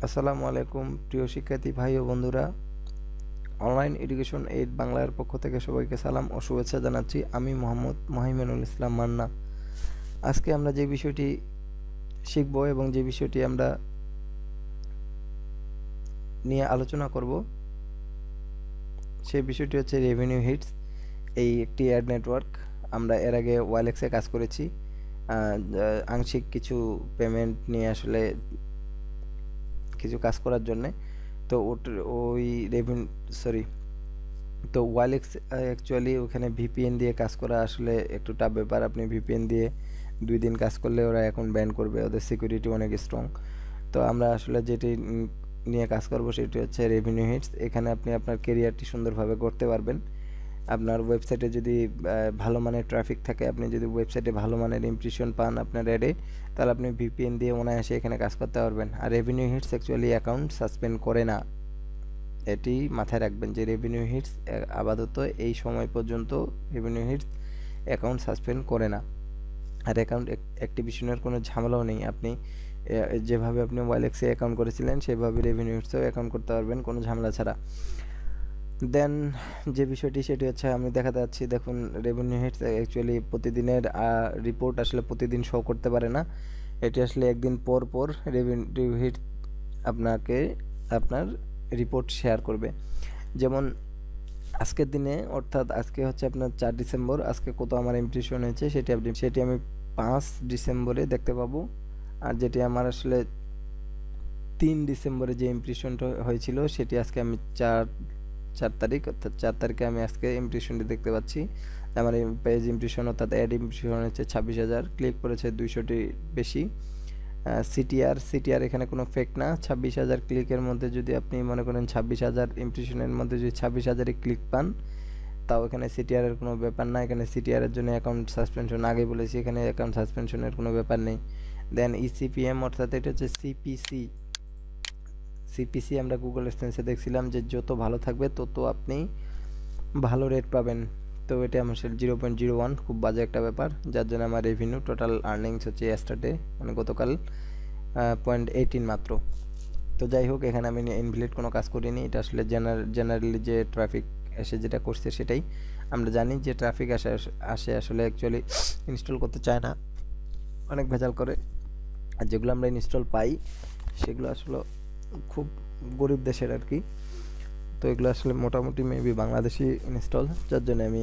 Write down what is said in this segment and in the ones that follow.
আসসালামু আলাইকুম প্রিয় শিক্ষার্থী ভাই ও বন্ধুরা। অনলাইন এডুকেশন এইড বাংলার পক্ষ থেকে সবাইকে সালাম ও শুভেচ্ছা জানাচ্ছি। আমি মোহাম্মদ মহিমানুল ইসলাম মান্না। আজকে আমরা যে বিষয়টি শিখব এবং যে বিষয়টি আমরা নিয়ে আলোচনা করব সেই বিষয়টি হচ্ছে রেভিনিউ হিটস। এই একটি অ্যাড নেটওয়ার্ক। আমরা এর আগে ওয়াইলেক্সে কাজ করেছি, আংশিক কিছু পেমেন্ট নিয়ে আসলে কিছু কাজ করার জন্যে। তো ওই সরি তো ওয়াইলেক্স অ্যাকচুয়ালি ওখানে ভিপিএন দিয়ে কাজ করা আসলে একটু টাফ ব্যাপার। আপনি ভিপিএন দিয়ে 2 দিন কাজ করলে ওরা অ্যাকাউন্ট ব্যান করবে, ওদের সিকিউরিটি অনেক স্ট্রং। তো আমরা আসলে যেটি নিয়ে কাজ করব সেটি হচ্ছে রেভিনিউ হিটস। এখানে আপনি আপনার কেরিয়ারটি সুন্দরভাবে করতে পারবেন। আপনার ওয়েবসাইটে যদি ভালো মানের ট্রাফিক থাকে, আপনি যদি ওয়েবসাইটে ভালো মানের ইমপ্রেশন পান আপনার অ্যাডে, তাহলে আপনি ভিপিএন দিয়ে অনায়াসে এখানে কাজ করতে পারবেন। আর revenue hits actually account suspend করে না, এটি মাথায় রাখবেন যে রেভিনিউ হিটস আপাতত এই সময় পর্যন্ত রেভিনিউ হিটস অ্যাকাউন্ট সাসপেন্ড করে না। আর অ্যাকাউন্ট অ্যাক্টিভেশনের কোনো ঝামেলাও নেই। আপনি যেভাবে আপনি ওয়াইলেক্সে অ্যাকাউন্ট করেছিলেন সেভাবে রেভিনিউ হিটসেও অ্যাকাউন্ট করতে পারবেন কোনো ঝামেলা ছাড়া। দেন যে বিষয়টি সেটি হচ্ছে আমি দেখাতে যাচ্ছি। দেখুন, রেভিনিউ হিটস অ্যাকচুয়ালি প্রতিদিনের রিপোর্ট আসলে প্রতিদিন শো করতে পারে না। এটি আসলে একদিন পর পর রেভিনিউ হিটস আপনাকে আপনার রিপোর্ট শেয়ার করবে। যেমন আজকের দিনে, অর্থাৎ আজকে হচ্ছে আপনার 4 ডিসেম্বর, আজকে কত আমার ইমপ্রেশন হয়েছে সেটি আমি 5 ডিসেম্বরে দেখতে পাবো। আর যেটি আমার আসলে 3 ডিসেম্বরে যে ইমপ্রেশনটা হয়েছিল সেটি আজকে আমি 4 তারিখ, অর্থাৎ 4 তারিখে আমি আজকে ইমপ্রেশনটি দেখতে পাচ্ছি। আমার পেজ ইমপ্রেশন অর্থাৎ অ্যাড ইমপ্রেশন হচ্ছে 26,000, ক্লিক করেছে 200টি বেশি। সিটিআর এখানে কোনো ফেক না। 26,000 ক্লিকের মধ্যে যদি আপনি মনে করেন 26,000 ইমপ্রেশনের মধ্যে যদি 26,000ই ক্লিক পান, তাও এখানে সিটিআরের কোনো ব্যাপার না। এখানে সিটিআরের জন্য অ্যাকাউন্ট সাসপেনশন আগে বলেছি, এখানে অ্যাকাউন্ট সাসপেনশনের কোনো ব্যাপার নেই। দেন ইসিপিএম অর্থাৎ এটা হচ্ছে সিপিসি আমরা গুগল এক্সচেঞ্জে দেখছিলাম যে যত ভালো থাকবে তত আপনি ভালো রেট পাবেন। তো এটা আমার 0.01, খুব বাজে একটা ব্যাপার, যার জন্য আমার রেভিনিউ টোটাল আর্নিংস হচ্ছে yesterday মানে গতকাল 0.18 মাত্র। তো যাই হোক, এখানে আমি ইনভ্যালিড কোনো কাজ করিনি। এটা আসলে জেনারেলি যে ট্রাফিক এসে যেটা করছে সেটাই। আমরা জানি যে ট্রাফিক আসে আসলে অ্যাকচুয়ালি ইনস্টল করতে চায় না, অনেক ভেজাল করে। আর যেগুলো আমরা ইনস্টল পাই সেগুলো আসলে খুব গরিব দেশের আর কি। তো এগুলো আসলে মোটামুটি মেবি বাংলাদেশি ইনস্টল, যার জন্য আমি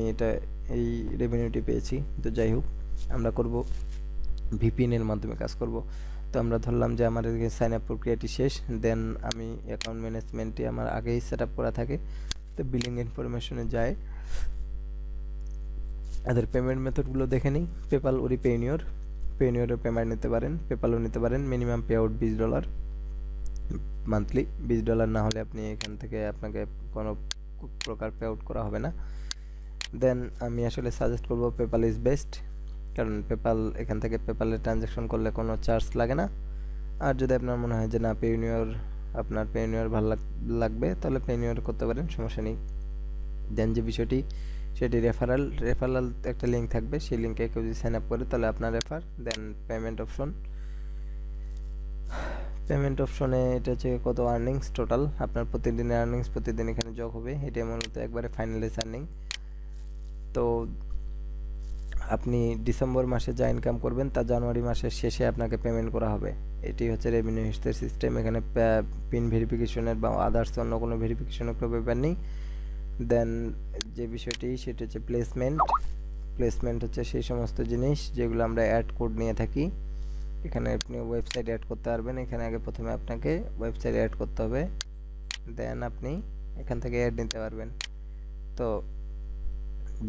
এই রেভিনিউটি পেয়েছি। তো যাই হোক, আমরা করব ভিপিএনের মাধ্যমে কাজ করব। তো আমরা ধরলাম যে আমার এদিকে সাইন আপ প্রক্রিয়াটি শেষ। দেন আমি অ্যাকাউন্ট ম্যানেজমেন্টটি আমার আগেই সেট আপ করা থাকে। তো বিলিং ইনফরমেশনে যায়, এদের পেমেন্ট মেথডগুলো দেখে নিই। পেপাল ওরি পেনিওরে পেমেন্ট নিতে পারেন, পেপালও নিতে পারেন। Minimum pay out $20 monthly. $20 না হলে আপনি এখান থেকে আপনাকে কোনো প্রকার পে আউট করা হবে না। দেন আমি আসলে সাজেস্ট করব পেপাল ইজ বেস্ট, কারণ এখান থেকে পেপালে ট্রানজ্যাকশন করলে কোনো চার্জ লাগে না। আর যদি আপনার মনে হয় যে না আপনার পেনিওর ভালো লাগবে, তাহলে পেনিওর করতে পারেন, সমস্যা নেই। দেন যে বিষয়টি সেটি রেফারেল একটা লিঙ্ক থাকবে, সেই লিঙ্কে কেউ যদি সাইন আপ করে তাহলে আপনার রেফার। দেন পেমেন্ট অপশনে এটা হচ্ছে কত আর্নিংস টোটাল, আপনার প্রতিদিনের আর্নিংস প্রতিদিন এখানে যোগ হবে। এটাই মূলত একবারে ফাইনালাইজ আর্নিং। তো আপনি ডিসেম্বর মাসে যা ইনকাম করবেন তা জানুয়ারি মাসের শেষে আপনাকে পেমেন্ট করা হবে। এটি হচ্ছে রেভিনিউ হিটসের সিস্টেম। এখানে পিন ভেরিফিকেশনের বা আদার্স অন্য কোনো ভেরিফিকেশনের কোনো ব্যাপার নেই। দেন যে বিষয়টি সেটা হচ্ছে প্লেসমেন্ট হচ্ছে সেই সমস্ত জিনিস যেগুলো আমরা অ্যাড কোড নিয়ে থাকি। এখানে আপনি ওয়েবসাইট অ্যাড করতে পারবেন। এখানে প্রথমে আপনাকে ওয়েবসাইট অ্যাড করতে হবে, দেন আপনি এখান থেকে অ্যাড নিতে পারবেন। তো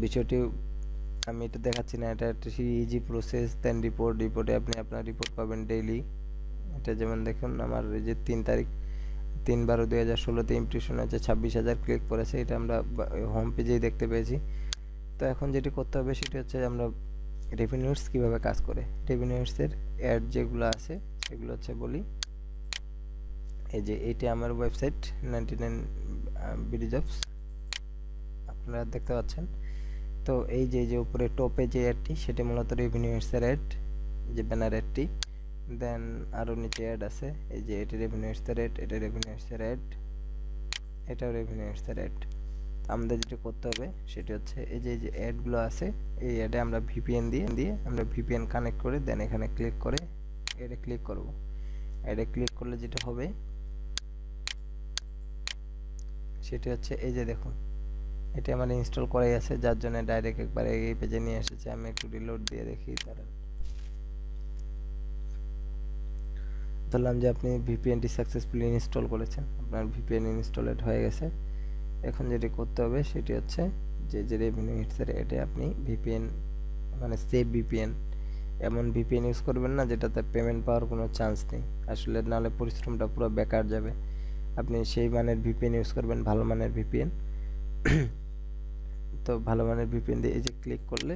বিষয়টি আমি এটা দেখাচ্ছি না, এটা একটা ইজি প্রসেস। দেন রিপোর্টে আপনি আপনার রিপোর্ট পাবেন ডেইলি। এটা যেমন দেখুন, আমার এই যে 3/12/2016 ইমপ্রেশন হচ্ছে 26,000, ক্লিক করেছে। এটা আমরা হোম পেজেই দেখতে পেয়েছি। তো এখন যেটি করতে হবে সেটি হচ্ছে আমরা রেভিনিউস কীভাবে কাজ করে, রেভিনিউসের অ্যাড যেগুলো আছে সেগুলো হচ্ছে বলি। এই যে এইটি আমার ওয়েবসাইট 99 বিডি জবস, আপনারা দেখতে পাচ্ছেন। তো এই যে উপরে টপে যে অ্যাডটি সেটি মূলত রেভিনিউসের অ্যাড, যে ব্যানার অ্যাডটি। দেন আরও নিচে অ্যাড আছে, এই যে এটা রেভিনিউ এটস দ্য রেট, এটা রেভিনিউ এটস দ্য রেট, এটাও রেভিনিউ এটস দ্য রেট। আমাদের যেটা করতে হবে সেটা হচ্ছে এই যে অ্যাডগুলো আছে, এই অ্যাডে আমরা ভিপিএন দিয়ে আমরা ভিপিএন কানেক্ট করে দেন এখানে ক্লিক করে অ্যাডে ক্লিক করব। অ্যাডে ক্লিক করলে যেটা হবে সেটা হচ্ছে এই যে দেখুন এটা আমার ইনস্টল করাই আছে, যার জন্য ডাইরেক্ট একবারে এই পেজে নিয়ে এসেছে। আমি একটু রিলোড দিয়ে দেখি, দাঁড়ান। ধরলাম যে আপনি ভিপিএনটি সাকসেসফুলি ইনস্টল করেছেন, আপনার ভিপিএন ইনস্টলেড হয়ে গেছে। এখন যেটি করতে হবে সেটি হচ্ছে যে রেভিনিউ হিটসের এটা আপনি ভিপিএন মানে সেভ ভিপিএন, এমন ভিপিএন ইউজ করবেন না যেটাতে পেমেন্ট পাওয়ার কোনো চান্স নেই, আসলে নাহলে পরিশ্রমটা পুরো বেকার যাবে। আপনি সেই মানের ভিপিএন ইউজ করবেন, ভালো মানের ভিপিএন। তো ভালো মানের ভিপিএন দিয়ে এই যে ক্লিক করলে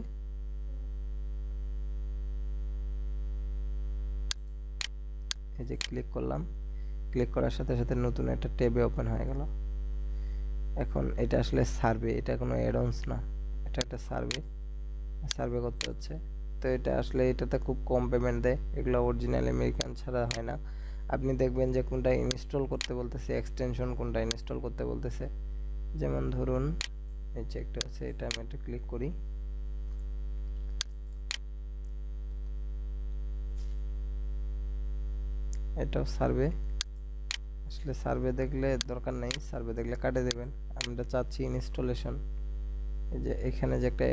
এই যে ক্লিক করলাম, ক্লিক করার সাথে সাথে নতুন একটা ট্যাবে ওপেন হয়ে গেল। এখন এটা আসলে সার্ভে, এটা কোনো অ্যাডঅনস না, এটা একটা সার্ভে করতে হচ্ছে। তো এটা আসলে এটাতে খুব কম পেমেন্ট দেয়, এগুলো অরিজিনাল আমেরিকান ছাড়া হয় না। আপনি দেখবেন যে কোনটা ইনস্টল করতে বলতেছে, এক্সটেনশন কোনটা ইনস্টল করতে বলতেছে। যেমন ধরুন এই যে একটা আছে, এটা আমি একটা ক্লিক করি, এটাও সার্ভে। আসলে সার্ভে দেখলে দরকার নেই, সার্ভে দেখলে কাটে দেবেন। আমরা চাচ্ছি ইনস্টলেশন, এই যে এখানে যে একটা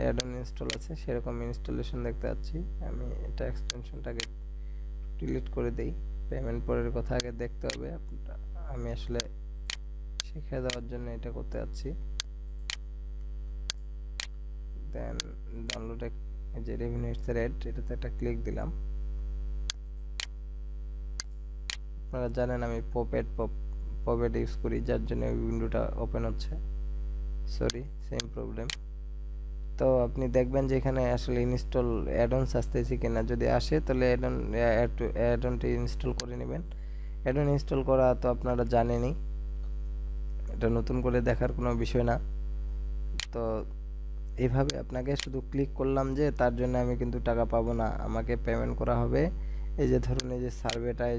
অ্যাড অন ইনস্টল আছে সেরকম ইনস্টলেশন দেখতে পাচ্ছি। আমি এটা এক্সটেনশনটাকে ডিলিট করে দেই, পেমেন্ট পরের কথা আগে দেখতে হবে। আমি আসলে শিখিয়ে দেওয়ার জন্য এটা করতে যাচ্ছি। দেন ডাউনলোড, এই যে রেভিনিউ ইটস রেট, এটাতে একটা ক্লিক দিলাম। আপনারা জানেন আমি পপেট ইউজ করি, যার জন্য উইন্ডোটা ওপেন হচ্ছে, সরি সেম প্রবলেম। তো আপনি দেখবেন যে এখানে আসলে ইনস্টল অ্যাডঅনস আসতেছে কিনা, যদি আসে তাহলে অ্যাডঅনটি ইনস্টল করে নেবেন। অ্যাডঅন ইনস্টল করা তো আপনারা জানেনই, এটা নতুন করে দেখার কোনো বিষয় না। তো এইভাবে আপনাকে শুধু ক্লিক করলাম যে তার জন্য আমি কিন্তু টাকা পাবো না, আমাকে পেমেন্ট করা হবে। এই যে ধরুন এই যে সার্ভেটা, এই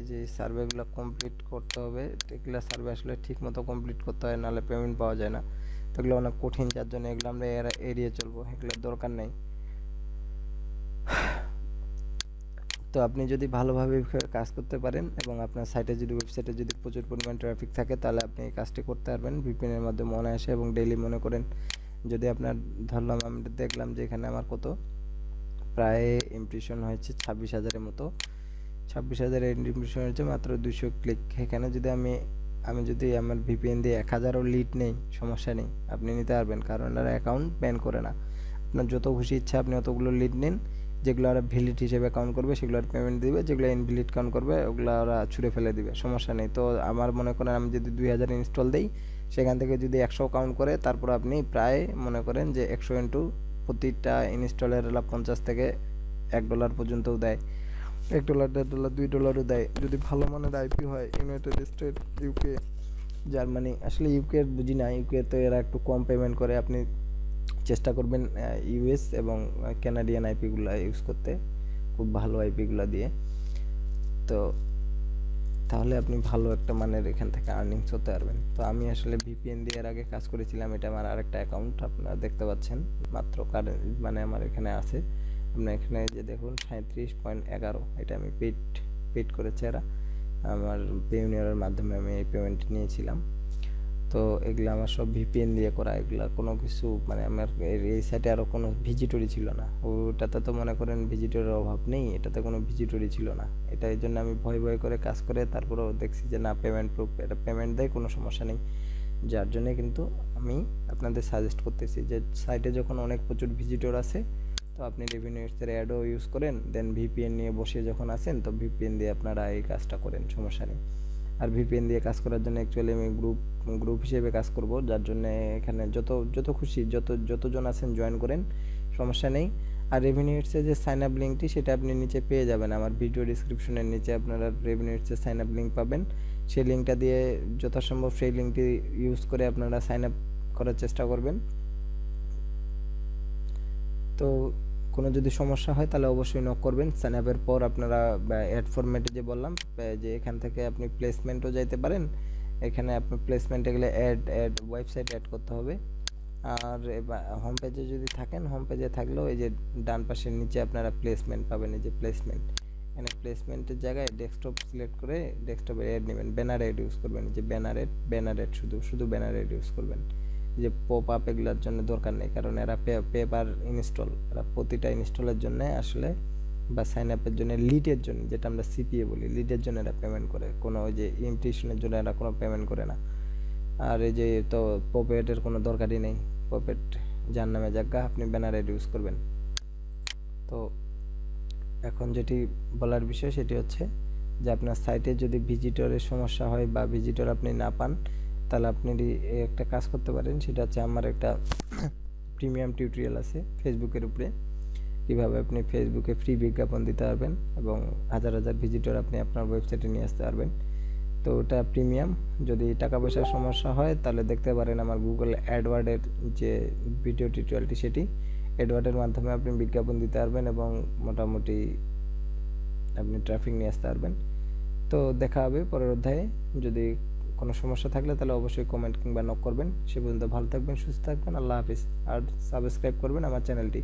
যে সার্ভেগুলো কমপ্লিট করতে হবে, এগুলো সার্ভে আসলে ঠিক মতো কমপ্লিট করতে হয়, নাহলে পেমেন্ট পাওয়া যায় না। তো এগুলো অনেক কঠিন, যার জন্য এগুলো আমরা এড়িয়ে চলবো, এগুলোর দরকার নেই। তো আপনি যদি ভালোভাবে কাজ করতে পারেন এবং আপনার ওয়েবসাইটে যদি প্রচুর পরিমাণ ট্রাফিক থাকে, তাহলে আপনি এই কাজটি করতে পারবেন ভিপিএন এর মাধ্যমে অনায়াসে এবং ডেইলি। মনে করেন যদি আপনার ধরলাম, আমি দেখলাম যে এখানে আমার কত প্রায় ইমপ্রেশন হয়েছে 26,000-এর মতো, 26,000 ইমপ্রেশন হয়েছে মাত্র 200 ক্লিক। এখানে যদি আমি যদি আমার ভিপিএন দিয়ে 1000ও লিড নেই, সমস্যা নেই, আপনি নিতে পারবেন, কারণ এরা অ্যাকাউন্ট ব্যান করে না। আপনার যত খুশি ইচ্ছা আপনি অতগুলো লিড নিন, যেগুলো ওরা ভ্যালিড হিসেবে কাউন্ট করবে সেগুলো আর পেমেন্ট দিবে, যেগুলো ইনভ্যালিড কাউন্ট করবে ওগুলো ওরা ছুঁড়ে ফেলে দিবে, সমস্যা নেই। তো আমার মনে করেন আমি যদি 2000 ইনস্টল দিই, সেখান থেকে যদি 100 কাউন্ট করে, তারপর আপনি প্রায় মনে করেন যে 100 ইন্টু প্রতিটা ইনস্টলের $50 থেকে $1 পর্যন্তও দেয়, $1, $1.5, $2ও দেয়, যদি ভালো মানের আইপি হয়। ইউনাইটেড স্টেট, ইউকে, জার্মানি, আসলে ইউকে বুঝি না, ইউকে তো এরা একটু কম পেমেন্ট করে। আপনি চেষ্টা করবেন ইউএস এবং কানাডিয়ান আইপিগুলো ইউজ করতে, খুব ভালো আইপিগুলো দিয়ে। তো তাহলে আপনি ভালো একটা মানের এখান থেকে আর্নিংস হতে পারবেন। তো আমি আসলে ভিপিএন দিয়ে এর আগে কাজ করেছিলাম, এটা আমার আরেকটা অ্যাকাউন্ট, আপনারা দেখতে পাচ্ছেন মাত্র মানে আমার এখানে আছে। আপনার এখানে যে দেখুন 37.11, এটা আমি পেড করেছে এরা, আমার পেইওনিয়ারের মাধ্যমে আমি এই পেমেন্ট নিয়েছিলাম। তো এগুলো আমার সব ভিপিএন দিয়ে করা, এগুলা কোনো কিছু মানে আমার এই সাইটে আরও কোনো ভিজিটরই ছিল না। ওটাতে তো মনে করেন ভিজিটরের অভাব নেই, এটাতে কোনো ভিজিটরই ছিল না। এটা এই জন্য আমি ভয় করে কাজ করে তারপরেও দেখছি যে না, পেমেন্ট প্রুফ, এটা পেমেন্ট দেয়, কোনো সমস্যা নেই। যার জন্য কিন্তু আমি আপনাদের সাজেস্ট করতেছি যে সাইটে যখন প্রচুর ভিজিটর আছে, তো আপনি রেভিনিউ এর অ্যাডও ইউজ করেন, দেন ভিপিএন নিয়ে বসে যখন আসেন, তো ভিপিএন দিয়ে আপনারা এই কাজটা করেন, সমস্যা নেই। আর ভিপিএন দিয়ে কাজ করার জন্য অ্যাকচুয়ালি আমি গ্রুপ হিসেবে কাজ করব, যার জন্য এখানে যত খুশি যতজন আছেন জয়েন করেন, সমস্যা নেই। আর রেভিনিউ এর যে সাইন আপ লিঙ্কটি, সেটা আপনি নিচে পেয়ে যাবেন, আমার ভিডিও ডিসক্রিপশনের নিচে আপনারা রেভিনিউ এর সাইন আপ লিঙ্ক পাবেন। সেই লিঙ্কটা দিয়ে যথাসম্ভব সেই লিঙ্কটি ইউজ করে আপনারা সাইন আপ করার চেষ্টা করবেন। তো কোনো যদি সমস্যা হয় তাহলে অবশ্যই নক করবেন। সাইন আপের পর আপনারা অ্যাড ফরম্যাটে যে বললাম যে এখান থেকে আপনি প্লেসমেন্টও যাইতে পারেন। এখানে আপনি প্লেসমেন্টে গেলে অ্যাড ওয়েবসাইট অ্যাড করতে হবে। আর হোম পেজে যদি থাকেন, হোম পেজে থাকলেও এই যে ডান পাশের নিচে আপনারা প্লেসমেন্ট পাবেন, এই যে প্লেসমেন্ট, এখানে প্লেসমেন্টের জায়গায় ডেস্কটপ সিলেক্ট করে ডেস্কটপে অ্যাড নেবেন, ব্যানার অ্যাড ইউজ করবেন, যে ব্যানার অ্যাড শুধু ব্যানার অ্যাড ইউজ করবেন। যে পপ আপ এগুলোর জন্য দরকার নেই, কারণ এরা পেপার ইনস্টল, এরা প্রতিটা ইনস্টলের জন্য আসলে বা সাইন আপের জন্য, লিডের জন্য যেটা আমরা সিপিএ বলি, লিডের জন্য এরা পেমেন্ট করে, কোনো ওই যে ইমপ্রেশনের জন্য এরা কোনো পেমেন্ট করে না। আর এই যে তো পপেটের কোনো দরকারই নেই, পপেট যার নামে জায়গা, আপনি ব্যানার অ্যাড ইউজ করবেন। তো এখন যেটি বলার বিষয় সেটি হচ্ছে যে আপনার সাইটে যদি ভিজিটরের সমস্যা হয় বা ভিজিটর আপনি না পান, তাহলে আপনি একটা কাজ করতে পারেন, সেটা হচ্ছে আমার একটা প্রিমিয়াম টিউটোরিয়াল আছে ফেসবুকের উপরে, কীভাবে আপনি ফেসবুকে ফ্রি বিজ্ঞাপন দিতে পারবেন এবং হাজার হাজার ভিজিটর আপনি আপনার ওয়েবসাইটে নিয়ে আসতে পারবেন। তো ওটা প্রিমিয়াম। যদি টাকা পয়সার সমস্যা হয় তাহলে দেখতে পারেন আমার গুগল অ্যাডওয়ার্ডের যে ভিডিও টিউটোরিয়ালটি, সেটি অ্যাডওয়ার্ডের মাধ্যমে আপনি বিজ্ঞাপন দিতে পারবেন এবং মোটামুটি আপনি ট্রাফিক নিয়ে আসতে পারবেন। তো দেখা হবে পরের অধ্যায়ে। যদি কোনো সমস্যা থাকলে তাহলে অবশ্যই কমেন্ট কিংবা নক করবেন। সে পর্যন্ত ভালো থাকবেন, সুস্থ থাকবেন, আল্লাহ হাফিজ। আর সাবস্ক্রাইব করবেন আমার চ্যানেলটি।